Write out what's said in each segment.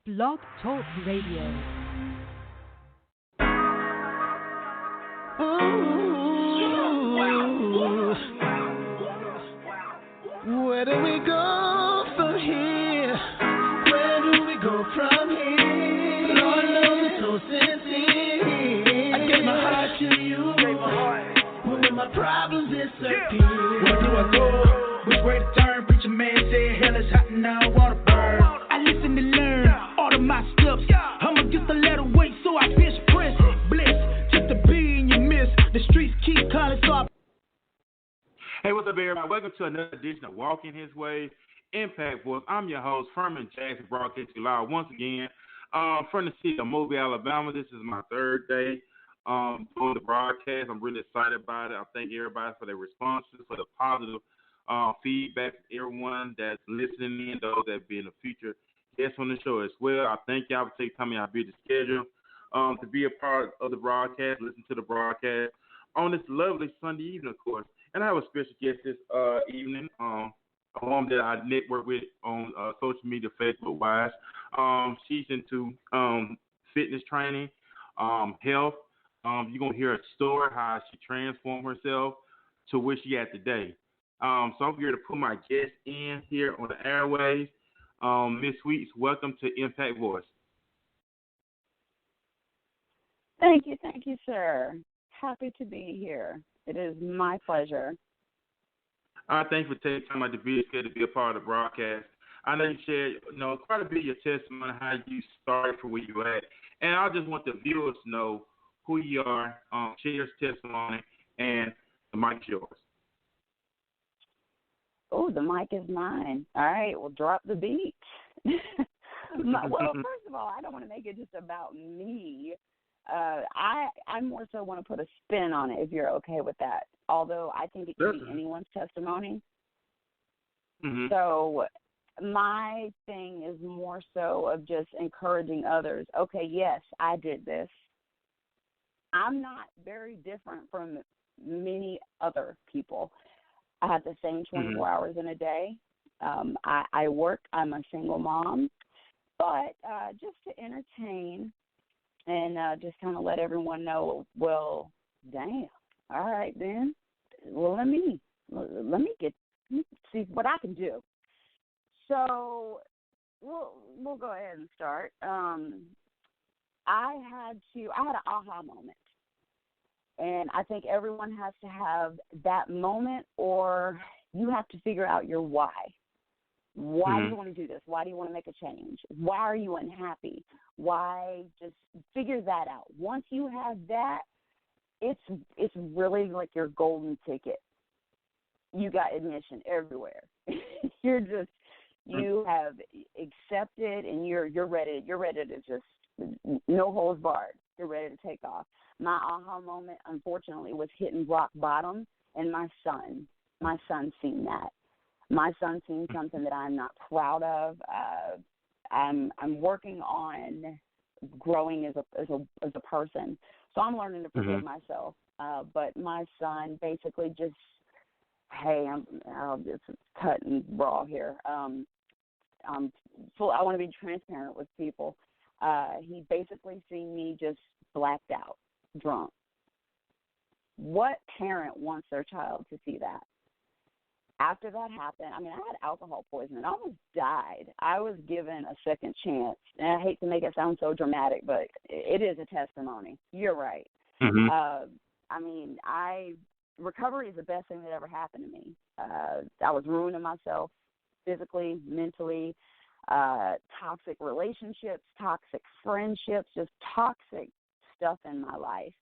Blog Talk Radio. Where do we go from here? Where do we go from here? Lord knows it's so sincere. I gave my heart to you. When my problems disappear. Where do I go? Which way to turn? Preacher man said hell is hot and now I wanna burn. I listen and learn all of my steps. I'm against the letter weight, so I bitch press. Bliss, just to be in your midst. The streets keep calling, so I. Hey, what's up, everybody? Welcome to another edition of Walking His Way, Impact Voice. I'm your host, Furman Jackson, broadcasting live once again from the city of Mobile, Alabama. This is my third day doing the broadcast. I'm really excited about it. I thank everybody for their responses, for the positive feedback from everyone that's listening in, those that be in the future guests on the show as well. I thank y'all for taking time out of your busy schedule to be a part of the broadcast, listen to the broadcast on this lovely Sunday evening, of course. And I have a special guest this evening, a woman that I network with on social media, Facebook-wise. She's into fitness training, health. You're going to hear a story, how she transformed herself to where she at today. So I'm here to put my guest in here on the airways. Miss Sweets, welcome to Impact Voice. Thank you, sir. Happy to be here. It is my pleasure. Thanks for taking time out to be here to be a part of the broadcast. I know you shared, quite a bit of your testimony, how you started from where you at. And I just want the viewers to know who you are, share your testimony, and the mic's yours. Oh, the mic is mine. All right, well, drop the beat. Well, first of all, I don't want to make it just about me. I more so want to put a spin on it, if you're okay with that. Although I think it can be anyone's testimony. Mm-hmm. So my thing is more so of just encouraging others. Okay, yes, I did this. I'm not very different from many other people. I have the same 24 hours in a day. I work. I'm a single mom. But just to entertain and just kind of let everyone know, well, damn, all right then. Well, let me see what I can do. So we'll go ahead and start. I had an aha moment. And I think everyone has to have that moment, or you have to figure out your why. Why do you want to do this? Why do you want to make a change? Why are you unhappy? Why? Just figure that out. Once you have that, it's really like your golden ticket. You got admission everywhere. You have accepted, and you're ready. You're ready to just no holds barred. You're ready to take off. My aha moment, unfortunately, was hitting rock bottom, and my son seen that. My son seen something that I'm not proud of. I'm working on growing as a person, so I'm learning to forgive myself. But my son basically just, hey, I'll just cut and raw here. I want to be transparent with people. He basically seen me just blacked out, drunk. What parent wants their child to see that? After that happened, I had alcohol poisoning. I almost died. I was given a second chance. And I hate to make it sound so dramatic, but it is a testimony. You're right. Recovery is the best thing that ever happened to me. I was ruining myself physically, mentally, toxic relationships, toxic friendships, just toxic stuff in my life.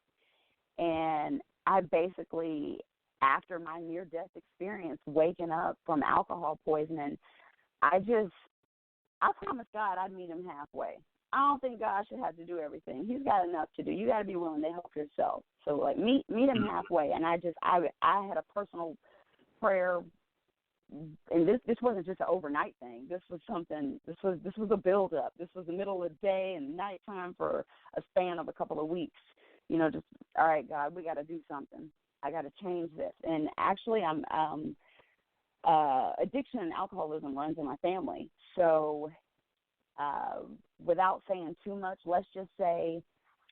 And I basically, after my near-death experience, waking up from alcohol poisoning, I promised God I'd meet him halfway. I don't think God should have to do everything. He's got enough to do. You got to be willing to help yourself. So, like, meet him halfway. And I had a personal prayer, and this wasn't just an overnight thing. This was a build-up. This was the middle of the day and nighttime for a span of a couple of weeks. Just, all right, God, we got to do something. I got to change this. And actually, addiction and alcoholism runs in my family. So without saying too much, let's just say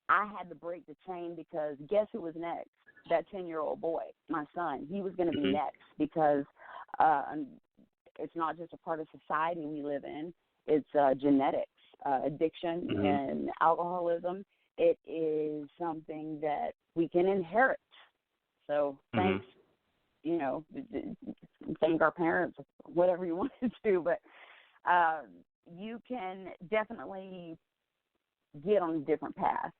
I had to break the chain because guess who was next? That 10-year-old boy, my son. He was going to be next because it's not just a part of society we live in. It's genetics, addiction, and alcoholism. It is something that we can inherit. So thanks, you know, thank our parents, whatever you want to do. But you can definitely get on a different path.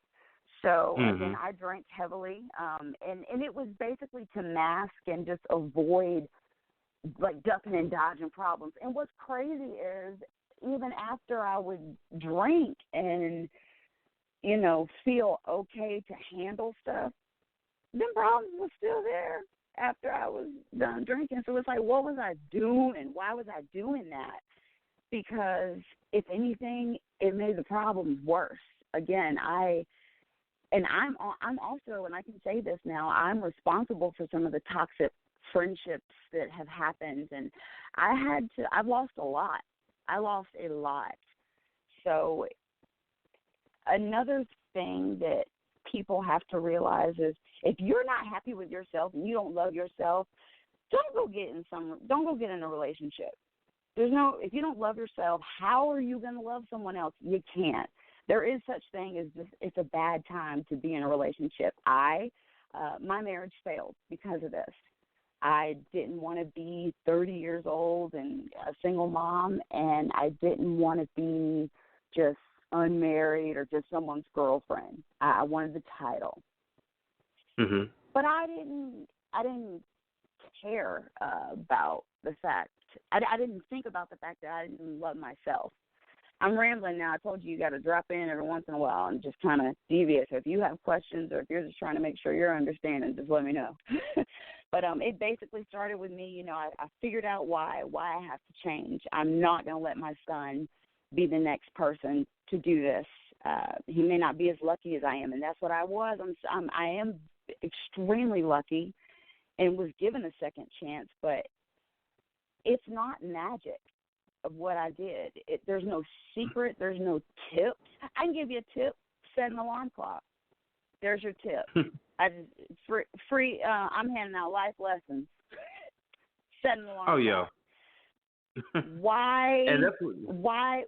So, again, I drank heavily, and it was basically to mask and just avoid, like, ducking and dodging problems. And what's crazy is even after I would drink and, you know, feel okay to handle stuff, them problems were still there after I was done drinking. So it's like, what was I doing? Why was I doing that? Because, if anything, it made the problems worse. Again, I'm also, and I can say this now, I'm responsible for some of the toxic friendships that have happened, and I've lost a lot. I lost a lot. So another thing that people have to realize is if you're not happy with yourself and you don't love yourself, don't go get in a relationship. If you don't love yourself, how are you going to love someone else? You can't. There is such thing as just, it's a bad time to be in a relationship. My marriage failed because of this. I didn't want to be 30 years old and a single mom, and I didn't want to be just unmarried or just someone's girlfriend. I wanted the title. But I didn't care about the fact. I didn't think about the fact that I didn't love myself. I'm rambling now. I told you got to drop in every once in a while and just kind of deviate. So if you have questions or if you're just trying to make sure you're understanding, just let me know. But it basically started with me. You know, I figured out why I have to change. I'm not going to let my son be the next person to do this. He may not be as lucky as I am, and that's what I was. I am extremely lucky and was given a second chance, but it's not magic of what I did. There's no secret. There's no tip. I can give you a tip. Set an alarm clock. There's your tip. Free. I'm handing out life lessons. Set an alarm clock. Oh, yeah. Why? And that's why?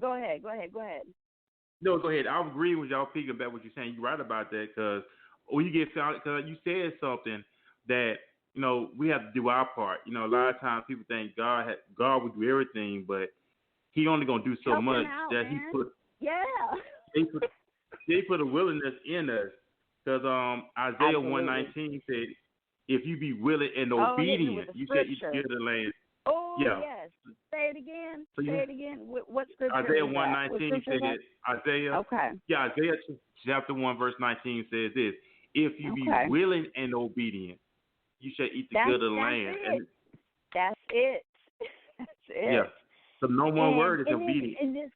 Go ahead. No, go ahead. I'll agree with y'all picking back what you're saying. You're right about that because when you get found, because you said something that, you know, we have to do our part. You know, a lot of times people think God would do everything, but He only gonna do so Help much out, that man. He put a willingness in us. Because Isaiah 1:19 said, "If you be willing and obedient, you shall eat the good of the land." Oh yeah. Yes. Say it again. So Say it again. What scripture? Isaiah is that? 1:19 said. Isaiah chapter 1 verse 19 says this: "If you be willing and obedient, you shall eat the good of the land." That's it. That's it. Yeah. So no one word is obedient.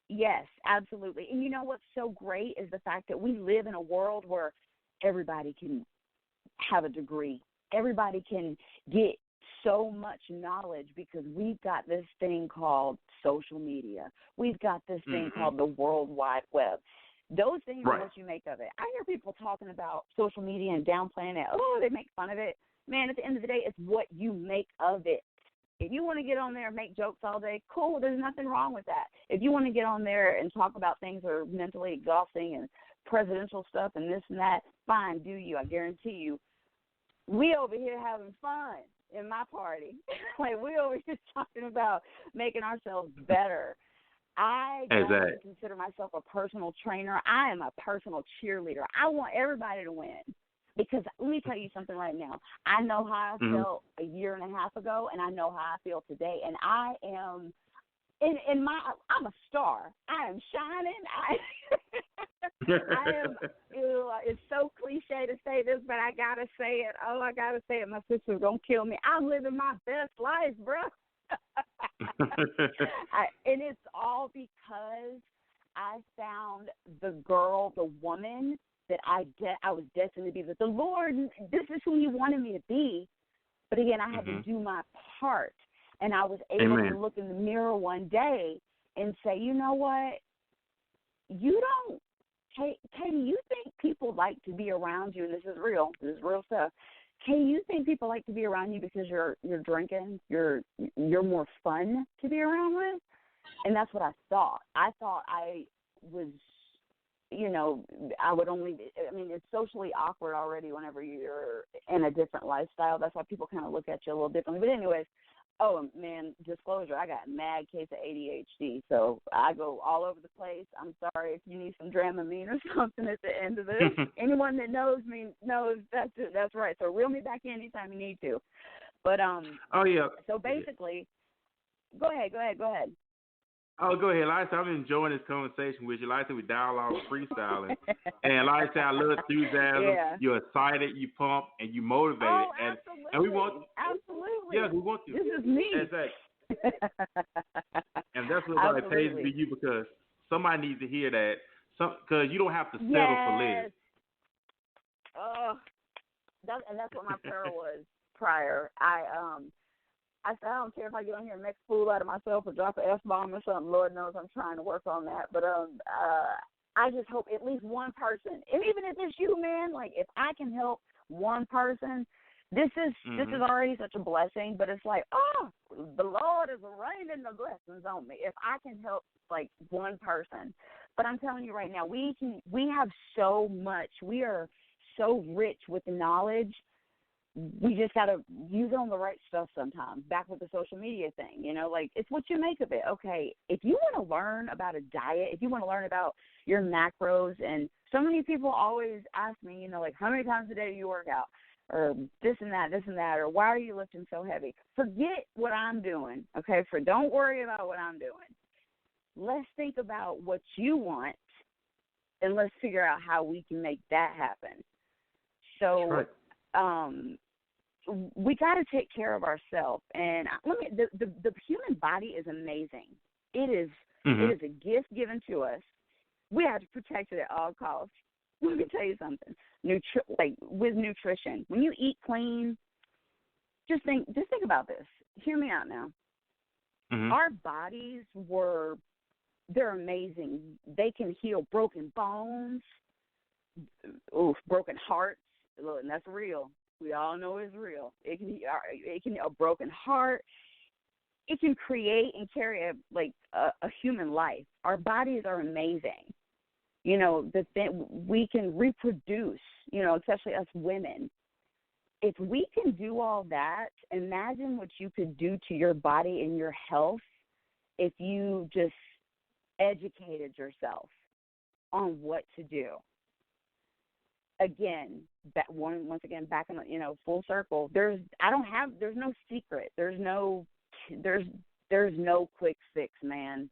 Yes, absolutely. And you know what's so great is the fact that we live in a world where everybody can have a degree. Everybody can get so much knowledge because we've got this thing called social media. We've got this thing called the World Wide Web. Those things are what you make of it. I hear people talking about social media and downplaying it. Oh, they make fun of it. Man, at the end of the day, it's what you make of it. If you want to get on there and make jokes all day, cool, there's nothing wrong with that. If you want to get on there and talk about things that are mentally exhausting and presidential stuff and this and that, fine, do you. I guarantee you. We over here having fun in my party. Like, we over here talking about making ourselves better. I don't even consider myself a personal trainer. I am a personal cheerleader. I want everybody to win. Because let me tell you something right now. I know how I felt a year and a half ago, and I know how I feel today. And I am, I'm a star. I am shining. I am. It's so cliche to say this, but I gotta say it. Oh, I gotta say it. My sister's gonna kill me. I'm living my best life, bro. And it's all because I found the girl, the woman that I was destined to be. That the Lord, this is who He wanted me to be. But again, I had to do my part. And I was able to look in the mirror one day and say, you know what, you don't, Katie, you think people like to be around you, and this is real stuff. Katie, you think people like to be around you because you're drinking, you're more fun to be around with? And that's what I thought. I thought I was, I would only, it's socially awkward already whenever you're in a different lifestyle. That's why people kind of look at you a little differently. But anyways, oh, man, disclosure, I got a mad case of ADHD, so I go all over the place. I'm sorry if you need some Dramamine or something at the end of this. Anyone that knows me knows that's it. That's right. So reel me back in anytime you need to. But, oh, yeah. So basically, go ahead. Oh, go ahead. Like I said, I'm enjoying this conversation with you. Like I said, we dialogue freestyling. And like I said, I love enthusiasm. Yeah. You're excited, you pump, and you motivated. Oh, absolutely. And we want, absolutely. Yes, we want you. This is me. Exactly. And that's what it pays to be you, because somebody needs to hear that. Because you don't have to settle for less. Oh, that's what my prayer was prior. I said, I don't care if I get on here and make a fool out of myself or drop an F-bomb or something. Lord knows I'm trying to work on that. But I just hope at least one person, and even if it's you, man, like if I can help one person, this is already such a blessing. But it's like, oh, the Lord is raining the blessings on me if I can help like one person. But I'm telling you right now, we have so much. We are so rich with the knowledge. We just got to use it on the right stuff sometimes. Back with the social media thing, like it's what you make of it. Okay, if you want to learn about a diet, if you want to learn about your macros, and so many people always ask me, like how many times a day do you work out, or this and that, or why are you lifting so heavy? Forget what I'm doing, okay? Don't worry about what I'm doing. Let's think about what you want, and let's figure out how we can make that happen. So, we got to take care of ourselves, and the human body is amazing. It is a gift given to us. We have to protect it at all costs. Let me tell you something. With nutrition, when you eat clean, just think about this. Hear me out now. Our bodies they're amazing. They can heal broken bones, broken hearts, and that's real. We all know it's real. It can a broken heart. It can create and carry a human life. Our bodies are amazing. We can reproduce. Especially us women. If we can do all that, imagine what you could do to your body and your health if you just educated yourself on what to do. Again, once again, back in full circle. There's no secret. There's no quick fix, man.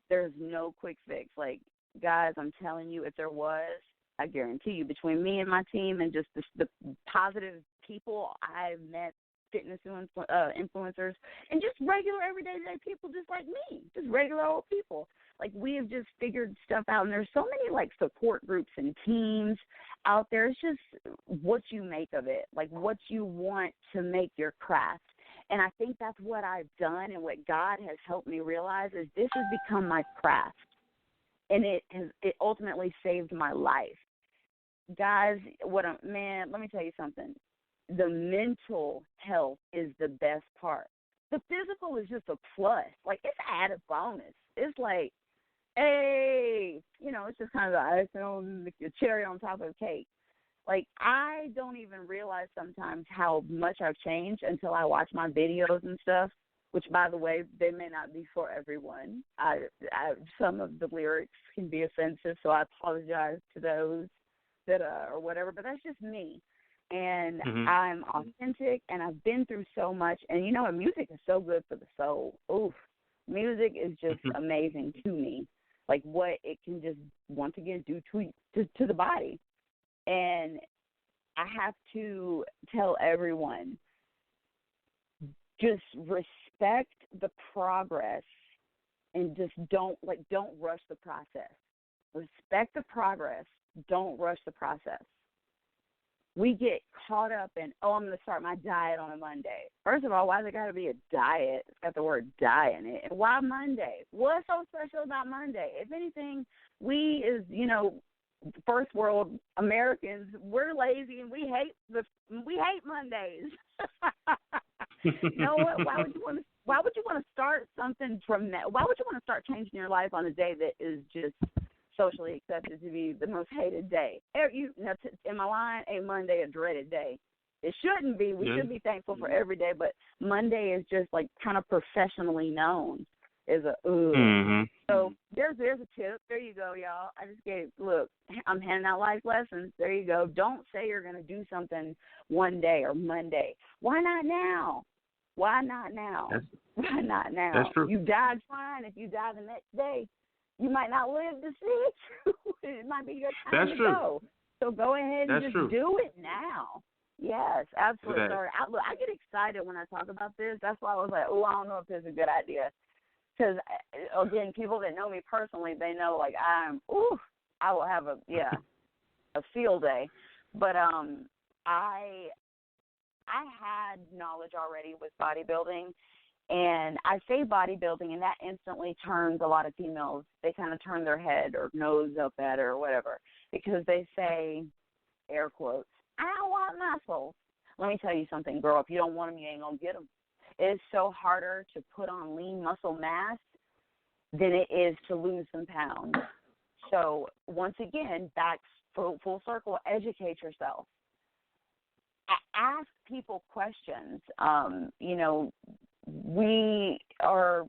There's no quick fix. Like, guys, I'm telling you, if there was, I guarantee you, between me and my team and just the positive people I've met, fitness influencers, and just regular everyday people just like me, just regular old people. Like, we have just figured stuff out, and there's so many, support groups and teams out there. It's just what you make of it, what you want to make your craft. And I think that's what I've done, and what God has helped me realize is this has become my craft, and it ultimately saved my life. Guys, let me tell you something. The mental health is the best part. The physical is just a plus. It's an added bonus. It's like, hey, it's just kind of the icing on the cherry on top of the cake. I don't even realize sometimes how much I've changed until I watch my videos and stuff, which, by the way, they may not be for everyone. Some of the lyrics can be offensive, so I apologize to those that or whatever, but that's just me. And I'm authentic, and I've been through so much. And music is so good for the soul. Oof, music is just amazing to me. What it can just once again do to the body. And I have to tell everyone, just respect the progress, and just don't rush the process. Respect the progress. Don't rush the process. we get caught up in, I'm going to start my diet on a Monday. First of all, why's it got to be a diet? It's got the word diet in it. And why Monday? What's so special about Monday? If anything, we as, first world Americans, we're lazy and we hate Mondays. You know what? Why would you want to start something from that? Why would you want to start changing your life on a day that is just socially accepted to be the most hated day? In my line, a Monday, a dreaded day. It shouldn't be. We should be thankful for every day, but Monday is just like kind of professionally known as a ugh. Mm-hmm. So there's a tip. There you go, y'all. I'm handing out life lessons. There you go. Don't say you're going to do something one day or Monday. Why not now? Why not now? Why not now? That's true. You died fine. If you die the next day, you might not live to see it. It might be your time to go. So go ahead and do it now. Yes, absolutely. Sorry. I get excited when I talk about this. That's why I was like, I don't know if this is a good idea. Because, again, people that know me personally, they know, like, I will have a field day. But I had knowledge already with bodybuilding, and I say bodybuilding, and that instantly turns a lot of females. They kind of turn their head or nose up at it or whatever, because they say, air quotes, I don't want muscles. Let me tell you something, girl. If you don't want them, you ain't going to get them. It's so harder to put on lean muscle mass than it is to lose some pounds. So once again, back full circle, educate yourself. Ask people questions. We are,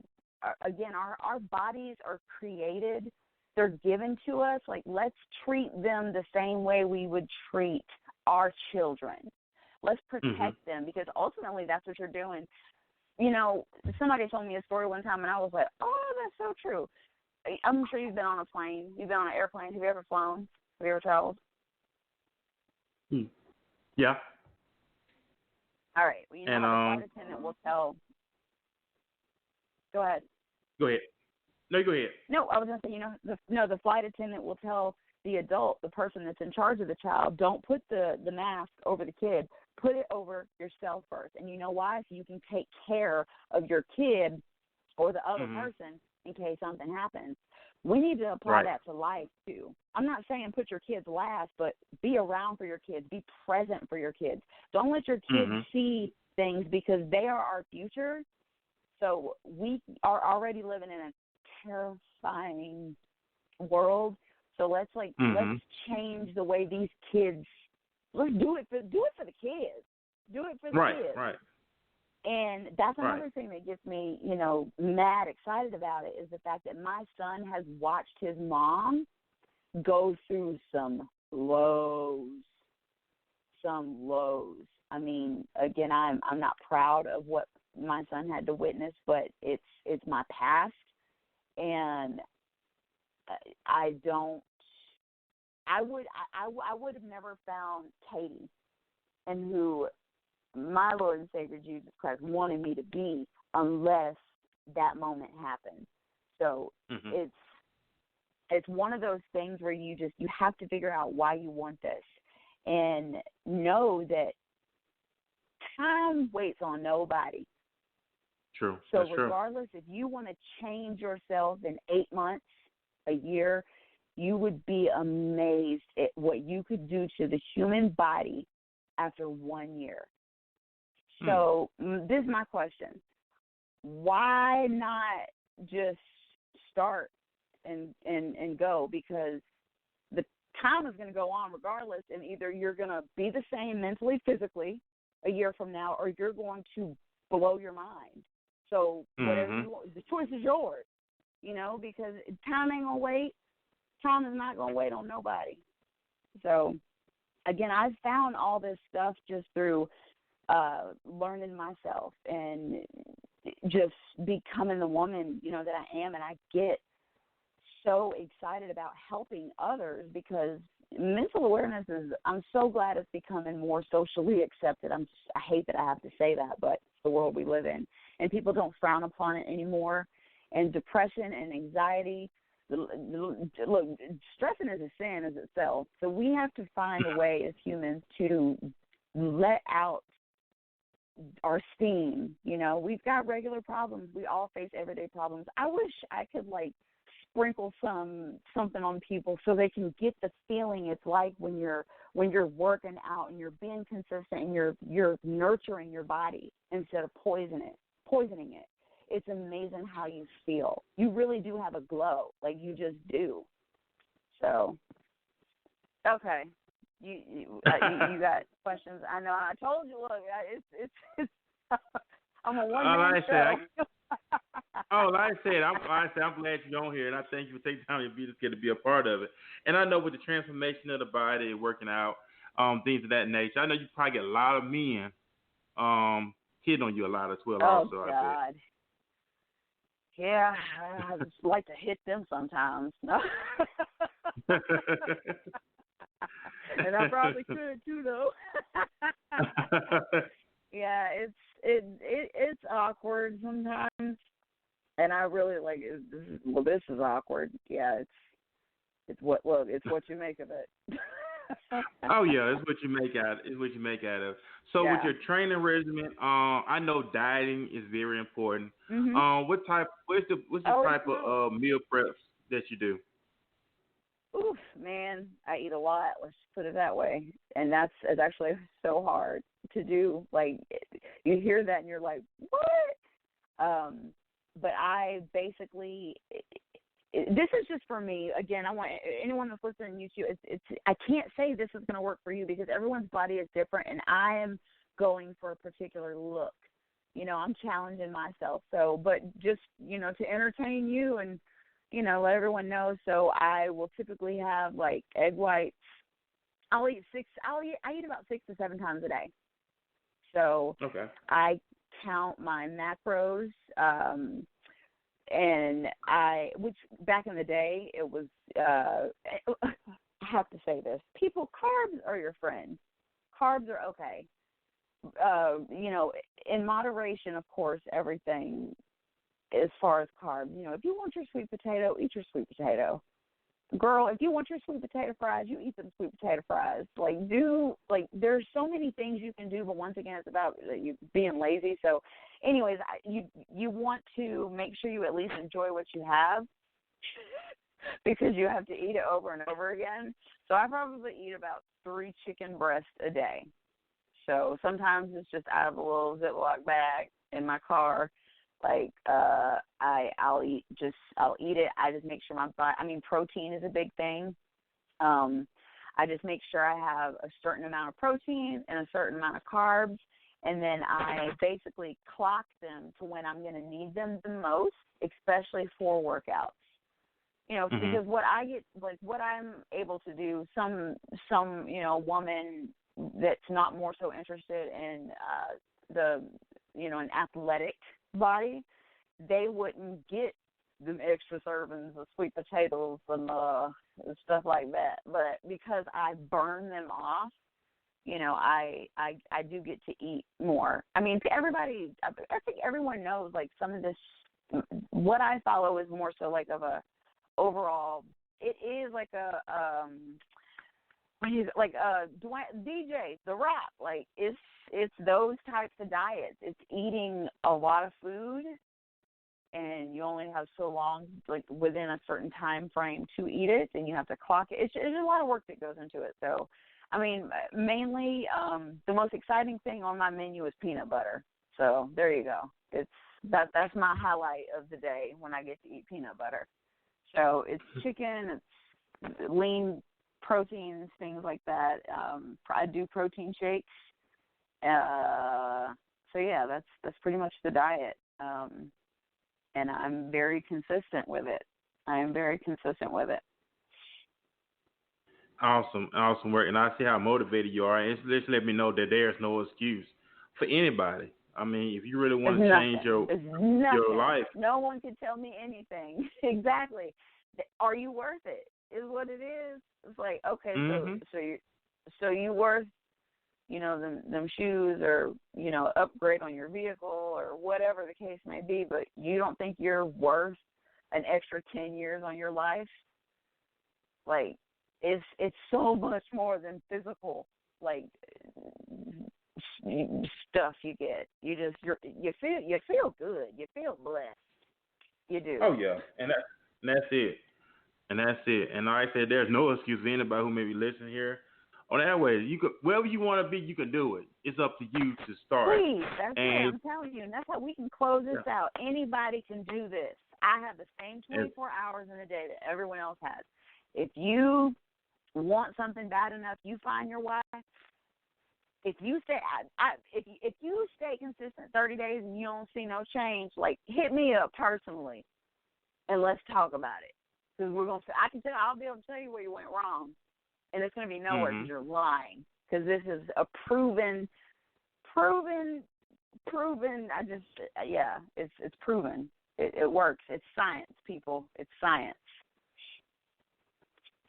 again, our bodies are created. They're given to us. Like, let's treat them the same way we would treat our children. Let's protect them, because ultimately that's what you're doing. Somebody told me a story one time, and I was like, oh, that's so true. I'm sure you've been on a plane. You've been on an airplane. Have you ever flown? Have you ever traveled? Yeah. All right. Well, the flight attendant will tell. Go ahead. Go ahead. No, go ahead. No, I was going to say, the flight attendant will tell the adult, the person that's in charge of the child, don't put the mask over the kid. Put it over yourself first. And you know why? So you can take care of your kid or the other person in case something happens. We need to apply that to life, too. I'm not saying put your kids last, but be around for your kids. Be present for your kids. Don't let your kids see things, because they are our future. So we are already living in a terrifying world. So let's change the way these kids. Let's do it for the kids. Do it for the kids. Right. And that's another thing that gets me, mad excited about it, is the fact that my son has watched his mom go through some lows. I mean, again, I'm not proud of what my son had to witness, but it's my past, and I would have never found Katie, and who my Lord and Savior Jesus Christ wanted me to be, unless that moment happened. So it's one of those things where you have to figure out why you want this, and know that time waits on nobody. True. So that's regardless, if you want to change yourself in 8 months, a year, you would be amazed at what you could do to the human body after 1 year. So this is my question. Why not just start and go? Because the time is going to go on regardless, and either you're going to be the same mentally, physically a year from now, or you're going to blow your mind. So whatever you want, the choice is yours, because time ain't going to wait. Time is not going to wait on nobody. So, again, I've found all this stuff just through learning myself and just becoming the woman, that I am. And I get so excited about helping others, because mental awareness I'm so glad it's becoming more socially accepted. I hate that I have to say that, but it's the world we live in. And people don't frown upon it anymore. And depression and anxiety, look, stressing is a sin as itself. So we have to find a way as humans to let out our steam. You know, we've got regular problems. We all face everyday problems. I wish I could sprinkle something on people so they can get the feeling it's like when you're working out and you're being consistent and you're nurturing your body instead of poisoning it. It's amazing how you feel. You really do have a glow, like you just do. So, okay, you got questions? I know. I told you. Look, it's I'm a one-man show. Like I said, I'm glad you're on here, and I thank you for taking time to be a part of it. And I know with the transformation of the body, working out, things of that nature, I know you probably get a lot of men hitting on you a lot as well. Oh, God. Yeah, I just like to hit them sometimes. And I probably could too, though. Yeah, it's awkward sometimes, and I really like it. This is awkward. Yeah, it's what you make of it. Oh yeah, it's what you make out. So with your training regimen, I know dieting is very important. Mm-hmm. What's the type of meal preps that you do? Oof, man, I eat a lot. Let's just put it that way, and it's actually so hard to do. Like, you hear that and you're like, what? But I basically. This is just for me. Again, I want anyone that's listening to YouTube. I can't say this is going to work for you because everyone's body is different, and I am going for a particular look. You know, I'm challenging myself. So, but just to entertain you and let everyone know. So I will typically have like egg whites. I eat about 6 to 7 times a day. So okay. I count my macros. And which back in the day, it was, I have to say this, carbs are your friend. Carbs are okay. In moderation, of course, everything as far as carbs. If you want your sweet potato, eat your sweet potato. Girl, if you want your sweet potato fries, you eat them sweet potato fries. There's so many things you can do, but once again, it's about you being lazy. So, anyways, you want to make sure you at least enjoy what you have because you have to eat it over and over again. So I probably eat about 3 chicken breasts a day. So sometimes it's just out of a little Ziploc bag in my car. I'll eat it. I just make sure my body, protein is a big thing. I just make sure I have a certain amount of protein and a certain amount of carbs, and then I basically clock them to when I'm going to need them the most, especially for workouts. Because what I get, what I'm able to do, some woman that's not more so interested in an athletic body, they wouldn't get them extra servings of sweet potatoes and stuff like that. But because I burn them off, I do get to eat more. Everybody, I think everyone knows, some of this, what I follow is more so of a overall, it is DJ, The Rock, it's those types of diets. It's eating a lot of food, and you only have so long, within a certain time frame to eat it, and you have to clock it. There's a lot of work that goes into it. So, mainly, the most exciting thing on my menu is peanut butter. So there you go. That's my highlight of the day when I get to eat peanut butter. So it's chicken, it's lean proteins, things like that. I do protein shakes. So yeah, that's pretty much the diet. And I'm very consistent with it. Awesome work. And I see how motivated you are. And it's just let me know that there's no excuse for anybody. If you really want to change your life. No one can tell me anything. Exactly. Are you worth it? Is what it is. It's like, okay, so you worth, them shoes or, upgrade on your vehicle or whatever the case may be, but you don't think you're worth an extra 10 years on your life. Like, it's so much more than physical, like, stuff you get. You feel good. You feel blessed. You do. Oh yeah, and that's it. And that's it. And like I said, there's no excuse for anybody who may be listening here. On that way, you could, wherever you want to be, you can do it. It's up to you to start. Please, that's it. I'm telling you, and that's how we can close this out. Anybody can do this. I have the same 24 hours in a day that everyone else has. If you want something bad enough, you find your why. If you stay, if you stay consistent 30 days and you don't see no change, like, hit me up personally, and let's talk about it. Because I'll be able to tell you where you went wrong, and it's going to be nowhere because you're lying. Because this is a proven. It's proven. It works. It's science, people. It's science.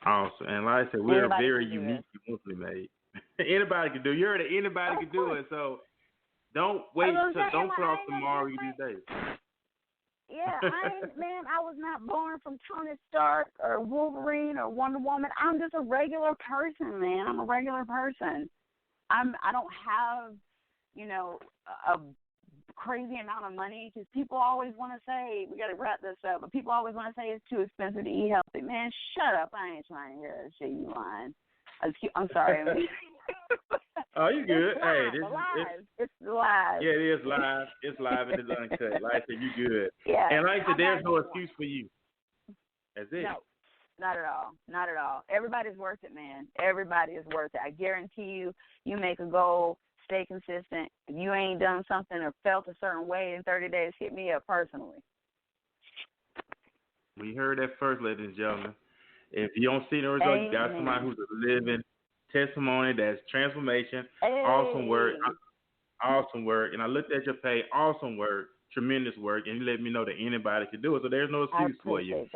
Awesome. And like I said, we're very unique, uniquely made. Anybody can do it. You heard it. Anybody can do it. So don't wait. Don't put off tomorrow. You do today. Yeah, I was not born from Tony Stark or Wolverine or Wonder Woman. I'm just a regular person, man. I'm a regular person. I don't have, a crazy amount of money, because people always want to say, we got to wrap this up, but people always want to say it's too expensive to eat healthy. Man, shut up. I ain't trying to hear that shit. You lying. I'm sorry. Oh, you good. Hey, it's live. Yeah, it is live. It's live and it's uncut. Like I said, you good. Yeah. And like I said, there's no excuse for you. That's it. No, not at all. Not at all. Everybody's worth it, man. Everybody is worth it. I guarantee you make a goal, stay consistent. If you ain't done something or felt a certain way in 30 days, hit me up personally. We heard that first, ladies and gentlemen. If you don't see the result, you got somebody who's a living testimony. That's transformation. Awesome work. Awesome work. And I looked at your page. Awesome work. Tremendous work. And you let me know that anybody can do it. So there's no excuse for you.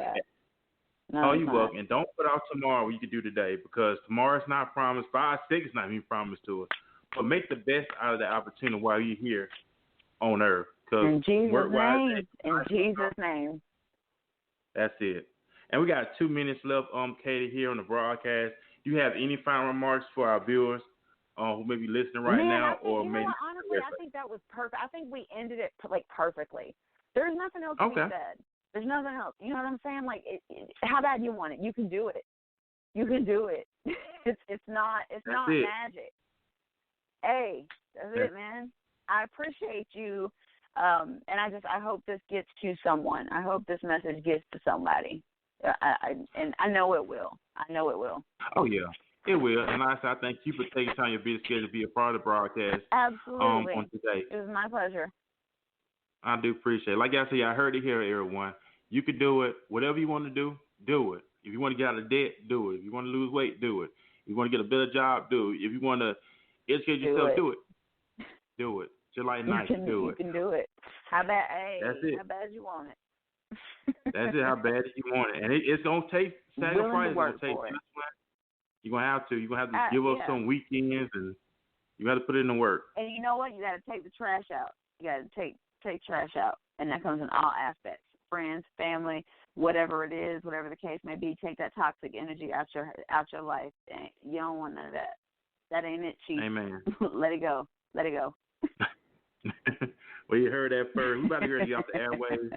No, you're welcome. And don't put off tomorrow what you can do today, because tomorrow's not promised. 5-6 is not even promised to us. But make the best out of the opportunity while you're here on earth. In Jesus' name. That's it. And we got 2 minutes left, Katie, here on the broadcast. Do you have any final remarks for our viewers who may be listening right now? Honestly, I think that was perfect. I think we ended it perfectly. There's nothing else to be said. There's nothing else. You know what I'm saying? Like, how bad you want it? You can do it. You can do it. It's not magic. Hey, that's it, man. I appreciate you, and I hope this gets to someone. I hope this message gets to somebody. I know it will. I know it will. Oh, yeah. It will. And I thank you for taking time your busy schedule to be a part of the broadcast. Absolutely. On today. It was my pleasure. I do appreciate it. Like I said, I heard it here, everyone. You can do it. Whatever you want to do, do it. If you want to get out of debt, do it. If you want to lose weight, do it. If you want to get a better job, do it. If you want to educate yourself, do it. Do it. Just like nice, do it. You can do it. How bad? Hey, that's it. How bad you want it? That's it. How bad you want it, and it's gonna take sacrifice. It's gonna take discipline. You're gonna have to. You're gonna have to give up some weekends, and you got to put it in the work. And you know what? You got to take the trash out. You got to take trash out, and that comes in all aspects: friends, family, whatever it is, whatever the case may be. Take that toxic energy out your life. And you don't want none of that. That ain't it, Chief. Amen. Let it go. Let it go. Well, you heard that first. We about to get off the airways.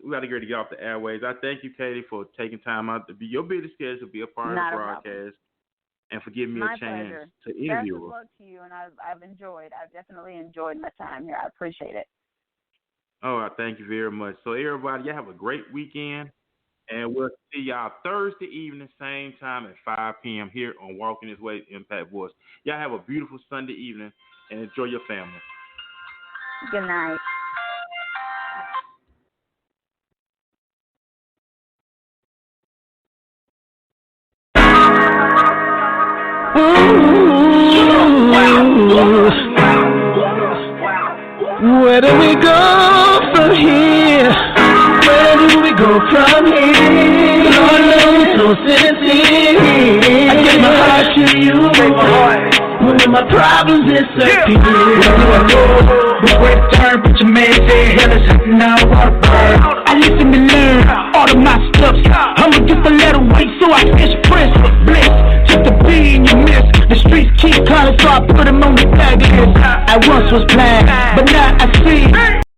We got to get off the airways. I thank you, Katie, for taking time out to be your busy schedule to be a part of the broadcast, and for giving me a chance to interview. Best of luck to you, and I've definitely enjoyed my time here. I appreciate it. Oh, I thank you very much. So, everybody, y'all have a great weekend, and we'll see y'all Thursday evening, same time at 5 p.m. here on Walking This Way Impact Voice. Y'all have a beautiful Sunday evening, and enjoy your family. Good night. Where do we go from here? Where do we go from here? Lord knows so sincere. I give my heart to you. When my problems disappear, where do I go? Where to turn? But your man said hell is hot now. I used to be I put him on the tag list. I once was blind, but now I see.